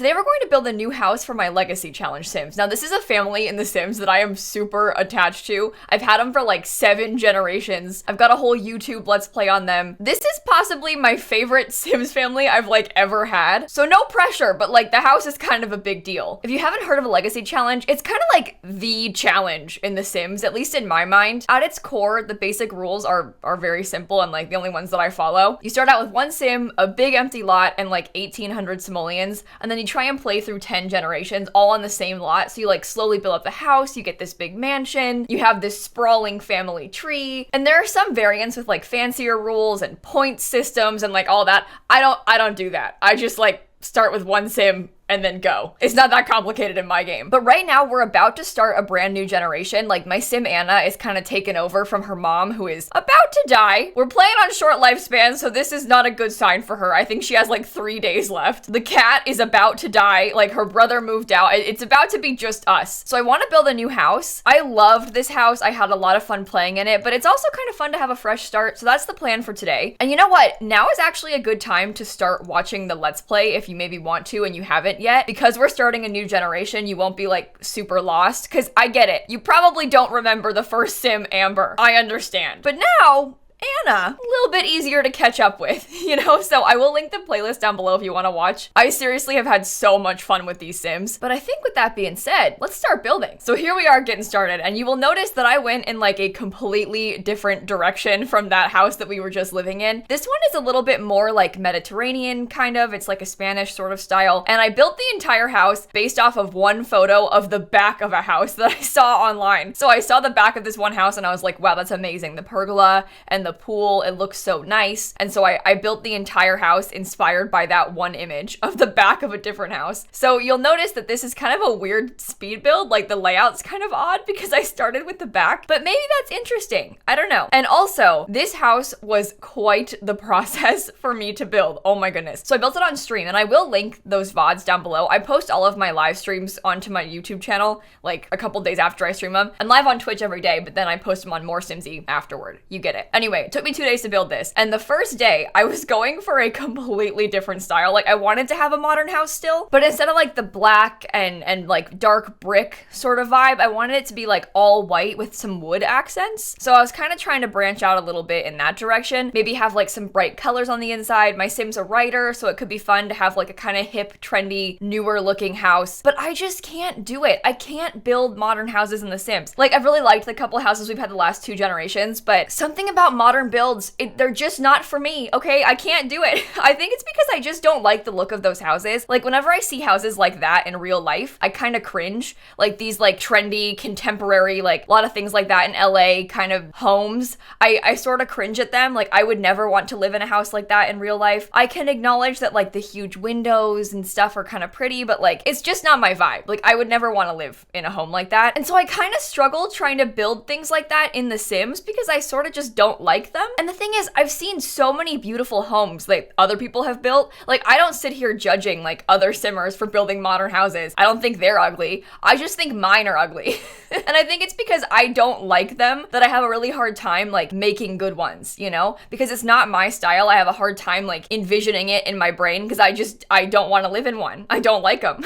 Today we're going to build a new house for my Legacy Challenge Sims. Now this is a family in The Sims that I am super attached to. I've had them for like 7 generations. I've got a whole YouTube Let's Play on them. This is possibly my favorite Sims family I've like ever had. So no pressure, but like the house is kind of a big deal. If you haven't heard of a Legacy Challenge, it's kind of like the challenge in The Sims, at least in my mind. At its core, the basic rules are very simple and like the only ones that I follow. You start out with 1 sim, a big empty lot, and like 1,800 simoleons, and then you try and play through 10 generations all on the same lot. So you like slowly build up the house, you get this big mansion, you have this sprawling family tree, and there are some variants with like fancier rules and point systems and like all that. I don't do that. I just like start with 1 sim and then go. It's not that complicated in my game. But right now we're about to start a brand new generation. Like my sim Anna is kind of taken over from her mom who is about to die. We're playing on short lifespans, so this is not a good sign for her. I think she has like 3 days left. The cat is about to die. Like her brother moved out. It's about to be just us. So I want to build a new house. I loved this house. I had a lot of fun playing in it, but it's also kind of fun to have a fresh start. So that's the plan for today. And you know what? Now is actually a good time to start watching the Let's Play if you maybe want to and you haven't yet. Because we're starting a new generation, you won't be like super lost, because I get it. You probably don't remember the first sim, Amber. I understand. But now, Anna, a little bit easier to catch up with, you know? So I will link the playlist down below if you want to watch. I seriously have had so much fun with these Sims. But I think with that being said, let's start building. So here we are getting started, and you will notice that I went in like a completely different direction from that house that we were just living in. This one is a little bit more like Mediterranean kind of. It's like a Spanish sort of style. And I built the entire house based off of one photo of the back of a house that I saw online. So I saw the back of this one house and I was like, wow, that's amazing. The pergola and the pool, it looks so nice. And so I built the entire house inspired by that one image of the back of a different house. So you'll notice that this is kind of a weird speed build, like the layout's kind of odd because I started with the back, but maybe that's interesting. I don't know. And also, this house was quite the process for me to build. Oh my goodness. So I built it on stream, and I will link those VODs down below. I post all of my live streams onto my YouTube channel like a couple days after I stream them. I'm live on Twitch every day, but then I post them on More Simsie afterward. You get it. Anyway, it took me 2 days to build this, and the first day I was going for a completely different style. Like I wanted to have a modern house still, but instead of like the black and like dark brick sort of vibe, I wanted it to be like all white with some wood accents. So I was kind of trying to branch out a little bit in that direction, maybe have like some bright colors on the inside. My Sim's a writer, so it could be fun to have like a kind of hip, trendy, newer looking house, but I just can't do it. I can't build modern houses in The Sims. Like I've really liked the couple houses we've had the last 2 generations, but something about modern builds, they're just not for me, okay? I can't do it. I think it's because I just don't like the look of those houses. Like whenever I see houses like that in real life, I kind of cringe. Like these like trendy, contemporary, like a lot of things like that in LA kind of homes, I sort of cringe at them. Like I would never want to live in a house like that in real life. I can acknowledge that like the huge windows and stuff are kind of pretty, but like it's just not my vibe. Like I would never want to live in a home like that. And so I kind of struggle trying to build things like that in The Sims because I sort of just don't like them. And the thing is, I've seen so many beautiful homes that other people have built. Like I don't sit here judging like other simmers for building modern houses. I don't think they're ugly. I just think mine are ugly. And I think it's because I don't like them that I have a really hard time like making good ones, you know? Because it's not my style. I have a hard time like envisioning it in my brain because I don't want to live in one. I don't like them.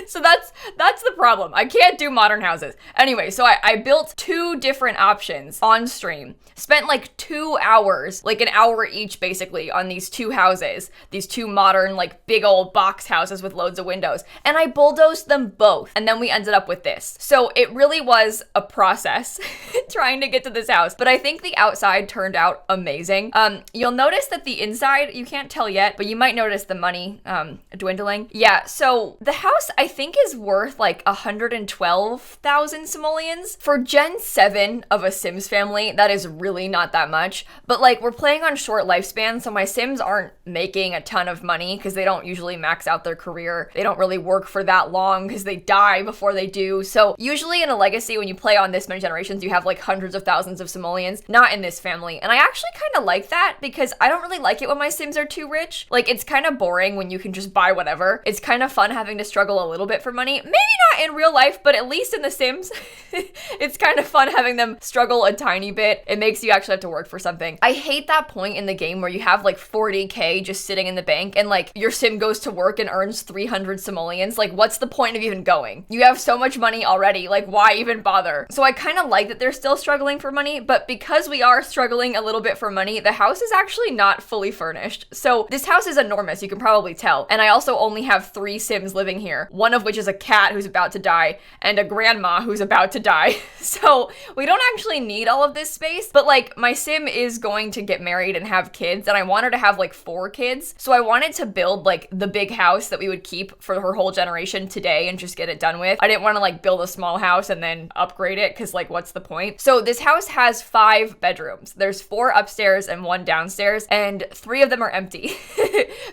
So that's the problem. I can't do modern houses. Anyway, so I built 2 different options on stream. Spent like 2 hours, like an hour each basically, on these 2 houses. These 2 modern like big old box houses with loads of windows. And I bulldozed them both. And then we ended up with this. So it really was a process trying to get to this house. But I think the outside turned out amazing. You'll notice that the inside, you can't tell yet, but you might notice the money dwindling. Yeah, so the house I think is worth like 112,000 simoleons. For Gen 7 of a Sims family, that is really not that much. But like we're playing on short lifespans, so my Sims aren't making a ton of money because they don't usually max out their career. They don't really work for that long because they die before they do. So usually in a Legacy, when you play on this many generations, you have like hundreds of thousands of simoleons. Not in this family. And I actually kind of like that because I don't really like it when my Sims are too rich. Like it's kind of boring when you can just buy whatever. It's kind of fun having to struggle a little bit for money. Maybe Yeah, in real life, but at least in The Sims, it's kind of fun having them struggle a tiny bit. It makes you actually have to work for something. I hate that point in the game where you have like 40K just sitting in the bank and like your sim goes to work and earns 300 simoleons. Like, what's the point of even going? You have so much money already. Like, why even bother? So I kind of like that they're still struggling for money, but because we are struggling a little bit for money, the house is actually not fully furnished. So this house is enormous, you can probably tell. And I also only have 3 sims living here, one of which is a cat who's about to die and a grandma who's about to die. So we don't actually need all of this space, but like my sim is going to get married and have kids, and I want her to have like 4 kids. So I wanted to build like the big house that we would keep for her whole generation today and just get it done with. I didn't want to like build a small house and then upgrade it because like what's the point? So this house has 5 bedrooms. There's 4 upstairs and 1 downstairs, and 3 of them are empty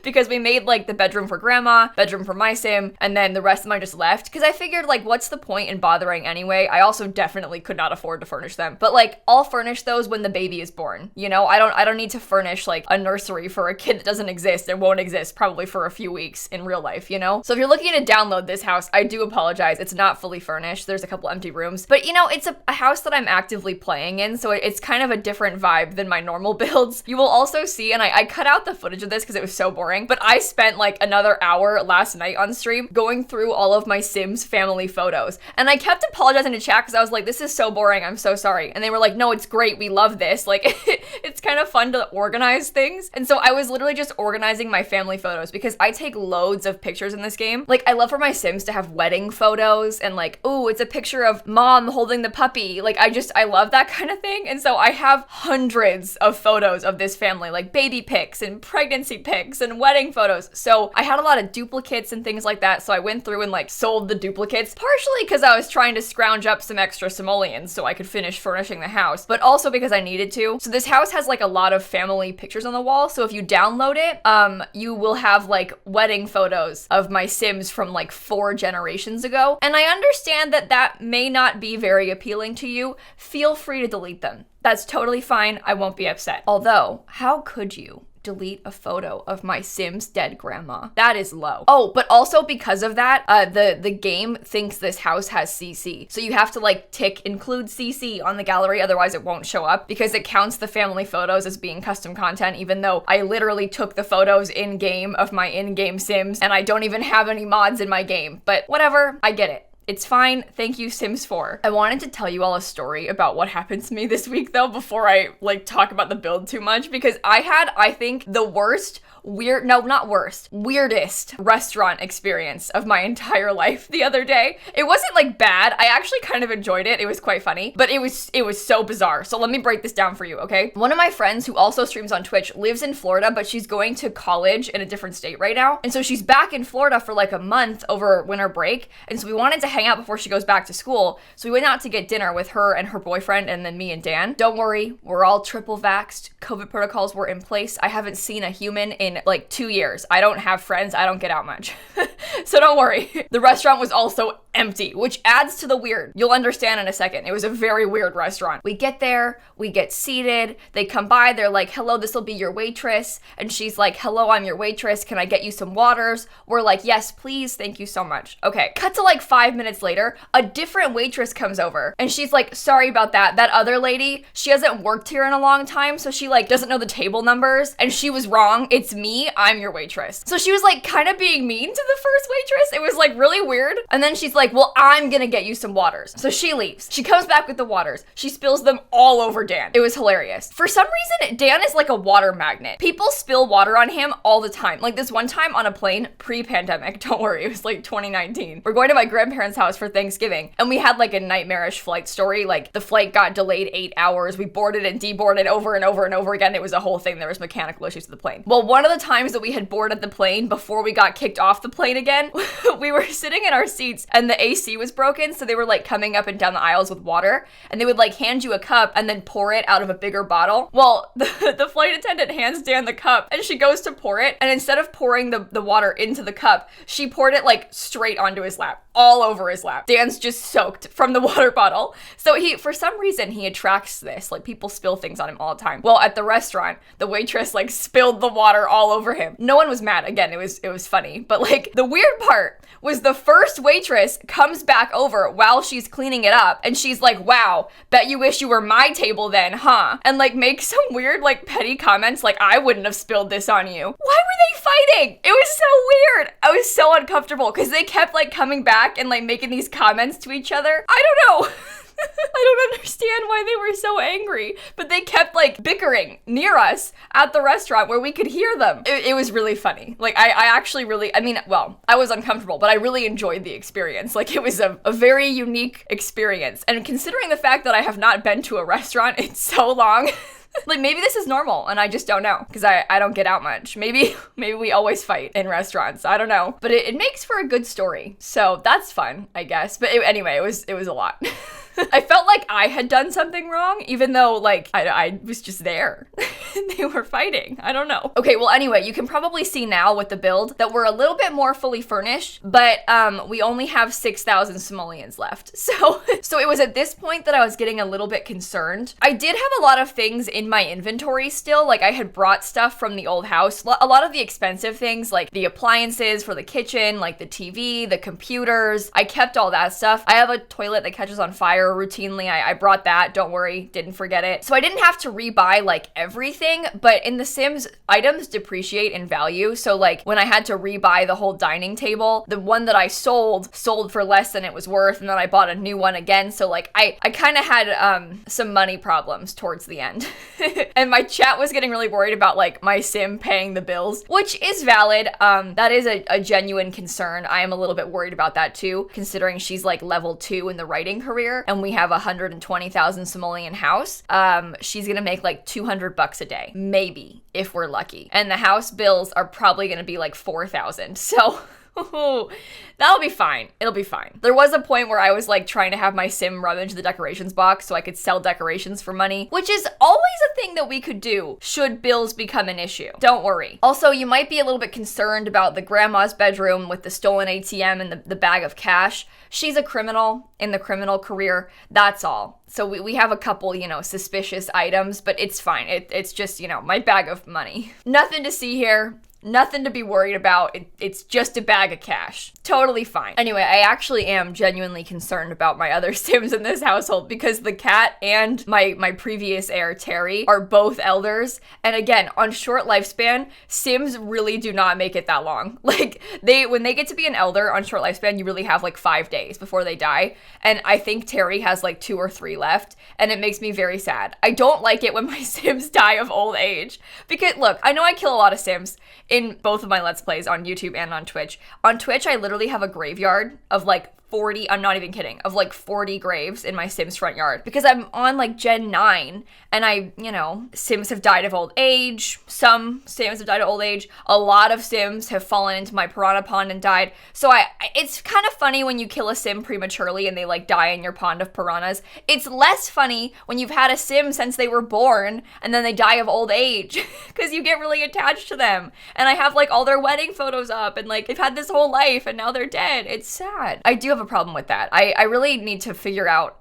because we made like the bedroom for grandma, bedroom for my sim, and then the rest of them I just left because I figured like what's the point in bothering anyway? I also definitely could not afford to furnish them, but like I'll furnish those when the baby is born. You know, I don't need to furnish like a nursery for a kid that doesn't exist and won't exist probably for a few weeks in real life, you know? So if you're looking to download this house, I do apologize. It's not fully furnished. There's a couple empty rooms, but you know, it's a house that I'm actively playing in, so it's kind of a different vibe than my normal builds. You will also see, and I cut out the footage of this because it was so boring, but I spent like another hour last night on stream going through all of my Sims family photos, and I kept apologizing to chat because I was like, this is so boring, I'm so sorry. And they were like, no, it's great, we love this. Like, it's kind of fun to organize things. And so I was literally just organizing my family photos because I take loads of pictures in this game. Like, I love for my Sims to have wedding photos and like, oh, it's a picture of mom holding the puppy. Like, I love that kind of thing. And so I have hundreds of photos of this family, like baby pics and pregnancy pics and wedding photos. So I had a lot of duplicates and things like that. So I went through and like sold the duplicates, partially because I was trying to scrounge up some extra simoleons so I could finish furnishing the house, but also because I needed to. So this house has like a lot of family pictures on the wall. So if you download it, you will have like wedding photos of my Sims from like 4 generations ago. And I understand that that may not be very appealing to you. Feel free to delete them. That's totally fine. I won't be upset. Although, how could you delete a photo of my Sim's dead grandma? That is low. Oh, but also because of that, the game thinks this house has CC. So you have to like tick include CC on the gallery, otherwise it won't show up because it counts the family photos as being custom content, even though I literally took the photos in-game of my in-game Sims and I don't even have any mods in my game. But whatever, I get it. It's fine. Thank you, Sims 4. I wanted to tell you all a story about what happened to me this week though, before I like talk about the build too much, because I had, I think, the weirdest restaurant experience of my entire life the other day. It wasn't like bad. I actually kind of enjoyed it. It was quite funny, but it was so bizarre. So let me break this down for you, okay? One of my friends who also streams on Twitch lives in Florida, but she's going to college in a different state right now. And so she's back in Florida for like a month over winter break. And so we wanted to hang out before she goes back to school. So we went out to get dinner with her and her boyfriend and then me and Dan. Don't worry, we're all triple vaxxed. COVID protocols were in place. I haven't seen a human in like 2 years. I don't have friends. I don't get out much. So don't worry. The restaurant was also empty, which adds to the weird. You'll understand in a second. It was a very weird restaurant. We get there, we get seated. They come by, they're like, hello, this will be your waitress. And she's like, hello, I'm your waitress. Can I get you some waters? We're like, yes, please. Thank you so much. Okay. Cut to like 5 minutes later, a different waitress comes over and she's like, sorry about that. That other lady, she hasn't worked here in a long time. So she like doesn't know the table numbers and she was wrong. It's me. I'm your waitress. So she was like kind of being mean to the first waitress. It was like really weird. And then she's like, well, I'm gonna get you some waters. So she leaves. She comes back with the waters. She spills them all over Dan. It was hilarious. For some reason, Dan is like a water magnet. People spill water on him all the time. Like this one time on a plane, pre-pandemic, don't worry, it was like 2019. We're going to my grandparents' house for Thanksgiving and we had like a nightmarish flight story. Like the flight got delayed 8 hours. We boarded and deboarded over and over and over again. It was a whole thing. There was mechanical issues with the plane. Well, one of the times that we had boarded the plane before we got kicked off the plane again, we were sitting in our seats and the AC was broken. So they were like coming up and down the aisles with water and they would like hand you a cup and then pour it out of a bigger bottle. Well, the flight attendant hands Dan the cup and she goes to pour it. And instead of pouring the water into the cup, she poured it like straight onto his lap. all over his lap. Dan's just soaked from the water bottle. So for some reason, he attracts this. Like, people spill things on him all the time. Well, at the restaurant, the waitress like spilled the water all over him. No one was mad. Again, it was funny. But like, the weird part was the first waitress comes back over while she's cleaning it up, and she's like, wow, bet you wish you were my table then, huh? And like makes some weird like petty comments like, I wouldn't have spilled this on you. Why were they fighting? It was so weird. I was so uncomfortable because they kept like coming back and like making these comments to each other. I don't know. I don't understand why they were so angry, but they kept like bickering near us at the restaurant where we could hear them. It was really funny. Like, I actually really, I mean, well, I was uncomfortable, but I really enjoyed the experience. Like, it was a very unique experience. And considering the fact that I have not been to a restaurant in so long, like, maybe this is normal and I just don't know because I don't get out much. Maybe we always fight in restaurants. I don't know. But it makes for a good story. So that's fun, I guess. But anyway, it was a lot. I felt like I had done something wrong, even though, like, I was just there. They were fighting. I don't know. Okay, well, anyway, you can probably see now with the build that we're a little bit more fully furnished, but we only have 6,000 simoleons left. So it was at this point that I was getting a little bit concerned. I did have a lot of things in my inventory still. Like, I had brought stuff from the old house. A lot of the expensive things, like the appliances for the kitchen, like the TV, the computers. I kept all that stuff. I have a toilet that catches on fire routinely. I brought that, don't worry, didn't forget it. So I didn't have to rebuy like everything, but in The Sims, items depreciate in value. So like when I had to rebuy the whole dining table, the one that I sold for less than it was worth, and then I bought a new one again. So like I kind of had some money problems towards the end. And my chat was getting really worried about like my sim paying the bills, which is valid. That is a genuine concern. I am a little bit worried about that too, considering she's like level 2 in the writing career and we have a 120,000 simoleon house. She's gonna make like $200 a day, maybe, if we're lucky. And the house bills are probably gonna be like 4,000. So that'll be fine. It'll be fine. There was a point where I was like trying to have my sim rummage the decorations box so I could sell decorations for money, which is always a thing that we could do should bills become an issue. Don't worry. Also, you might be a little bit concerned about the grandma's bedroom with the stolen ATM and the bag of cash. She's a criminal in the criminal career. That's all. So we have a couple, suspicious items, but it's fine. It's just, my bag of money. Nothing to see here. Nothing to be worried about. It's just a bag of cash. Totally fine. Anyway, I actually am genuinely concerned about my other Sims in this household because the cat and my previous heir, Terry, are both elders. And again, on short lifespan, Sims really do not make it that long. Like, when they get to be an elder on short lifespan, you really have like 5 days before they die. And I think Terry has like 2 or 3 left. And it makes me very sad. I don't like it when my Sims die of old age. Because, look, I know I kill a lot of Sims in both of my Let's Plays on YouTube and on Twitch. On Twitch, I literally have a graveyard of like 40, I'm not even kidding, of like 40 graves in my Sims front yard because I'm on like Gen 9 and Sims have died of old age. Some Sims have died of old age. A lot of Sims have fallen into my piranha pond and died. So it's kind of funny when you kill a Sim prematurely and they like die in your pond of piranhas. It's less funny when you've had a Sim since they were born and then they die of old age because you get really attached to them. And I have like all their wedding photos up and like they've had this whole life and now they're dead. It's sad. I do have a problem with that. I really need to figure out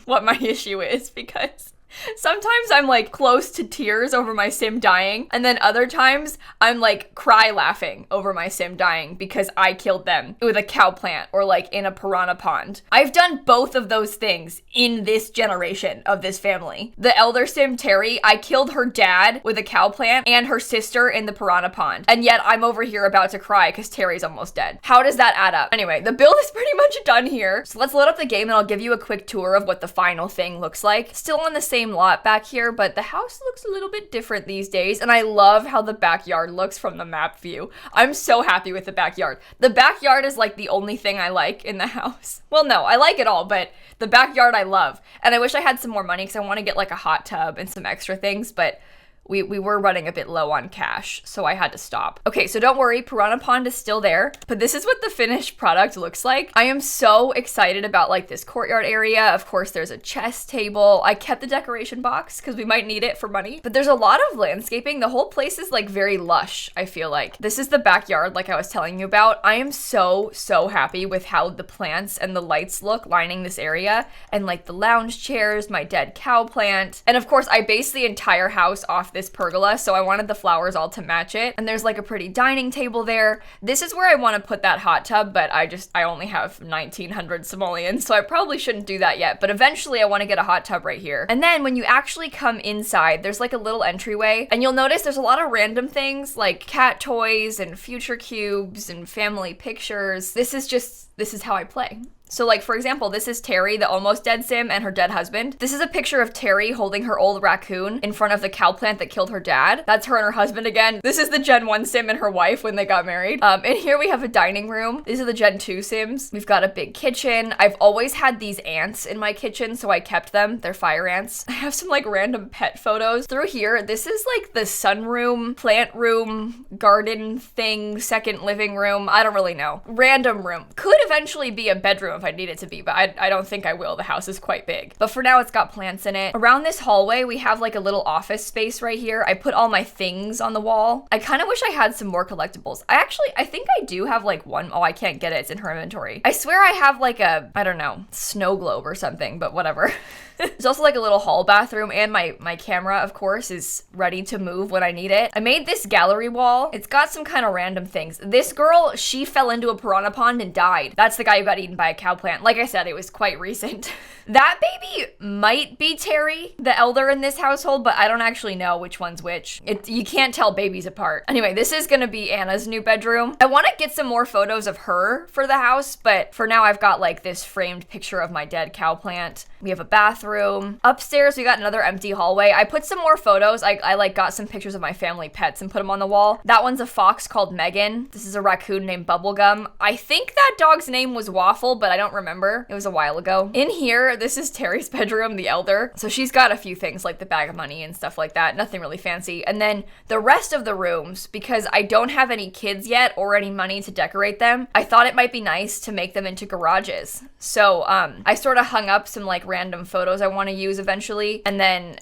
what my issue is because sometimes I'm like close to tears over my Sim dying, and then other times I'm like cry laughing over my Sim dying because I killed them with a cow plant or like in a piranha pond. I've done both of those things in this generation of this family. The elder Sim, Terry, I killed her dad with a cow plant and her sister in the piranha pond, and yet I'm over here about to cry because Terry's almost dead. How does that add up? Anyway, the build is pretty much done here, so let's load up the game and I'll give you a quick tour of what the final thing looks like. Still on the same lot back here, but the house looks a little bit different these days, and I love how the backyard looks from the map view. I'm so happy with the backyard. The backyard is like the only thing I like in the house. Well, no, I like it all, but the backyard I love. And I wish I had some more money because I want to get like a hot tub and some extra things, but we were running a bit low on cash, so I had to stop. Okay, so don't worry, Piranha Pond is still there, but this is what the finished product looks like. I am so excited about like this courtyard area. Of course, there's a chess table. I kept the decoration box because we might need it for money, but there's a lot of landscaping. The whole place is like very lush, I feel like. This is the backyard like I was telling you about. I am so happy with how the plants and the lights look lining this area, and like the lounge chairs, my dead cow plant, and of course I based the entire house off this pergola, so I wanted the flowers all to match it. And there's like a pretty dining table there. This is where I want to put that hot tub, but I only have 1900 simoleons, so I probably shouldn't do that yet, but eventually I want to get a hot tub right here. And then when you actually come inside, there's like a little entryway, and you'll notice there's a lot of random things like cat toys and future cubes and family pictures. This is how I play. So like, for example, this is Terry, the almost dead sim, and her dead husband. This is a picture of Terry holding her old raccoon in front of the cow plant that killed her dad. That's her and her husband again. This is the Gen 1 sim and her wife when they got married. And here we have a dining room. These are the Gen 2 sims. We've got a big kitchen. I've always had these ants in my kitchen, so I kept them. They're fire ants. I have some like random pet photos. Through here, this is like the sunroom, plant room, garden thing, second living room. I don't really know. Random room. Could eventually be a bedroom if I need it to be, but I don't think I will. The house is quite big. But for now, it's got plants in it. Around this hallway, we have like a little office space right here. I put all my things on the wall. I kind of wish I had some more collectibles. I think I do have like one. Oh, I can't get it. It's in her inventory. I swear I have like a, I don't know, snow globe or something, but whatever. There's also like a little hall bathroom, and my camera, of course, is ready to move when I need it. I made this gallery wall. It's got some kind of random things. This girl, she fell into a piranha pond and died. That's the guy who got eaten by a cow plant. Like I said, it was quite recent. That baby might be Terry, the elder in this household, but I don't actually know which one's which. You can't tell babies apart. Anyway, this is gonna be Anna's new bedroom. I want to get some more photos of her for the house, but for now I've got like this framed picture of my dead cow plant. We have a bathroom. Upstairs, we got another empty hallway. I put some more photos. I like got some pictures of my family pets and put them on the wall. That one's a fox called Megan. This is a raccoon named Bubblegum. I think that dog's name was Waffle, but I don't remember. It was a while ago. In here, this is Terry's bedroom, the elder. So she's got a few things like the bag of money and stuff like that. Nothing really fancy. And then the rest of the rooms, because I don't have any kids yet or any money to decorate them, I thought it might be nice to make them into garages. So I sort of hung up some like random photos I want to use eventually, and then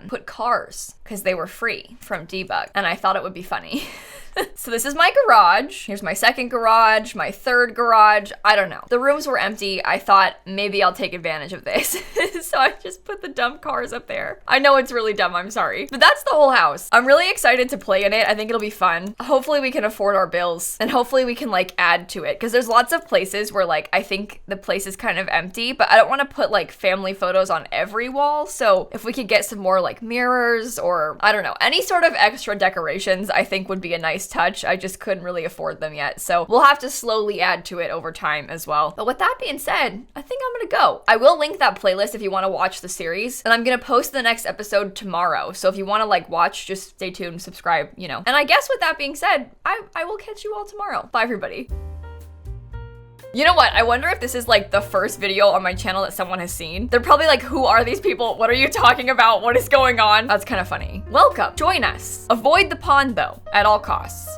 put cars because they were free from Debug, and I thought it would be funny. So this is my garage. Here's my second garage, my third garage. I don't know. The rooms were empty. I thought maybe I'll take advantage of this. So I just put the dumb cars up there. I know it's really dumb, I'm sorry. But that's the whole house. I'm really excited to play in it. I think it'll be fun. Hopefully we can afford our bills, and hopefully we can like add to it, because there's lots of places where like I think the place is kind of empty, but I don't want to put like family photos on every wall. So if we could get some more like mirrors, or I don't know, any sort of extra decorations, I think would be a nice touch. I just couldn't really afford them yet, so we'll have to slowly add to it over time as well. But with that being said, I think I'm gonna go. I will link that playlist if you want to watch the series, and I'm gonna post the next episode tomorrow, so if you want to like watch, just stay tuned, subscribe, you know. And I guess with that being said, I will catch you all tomorrow. Bye everybody. You know what? I wonder if this is like the first video on my channel that someone has seen. They're probably like, who are these people? What are you talking about? What is going on? That's kind of funny. Welcome. Join us. Avoid the pond though, at all costs.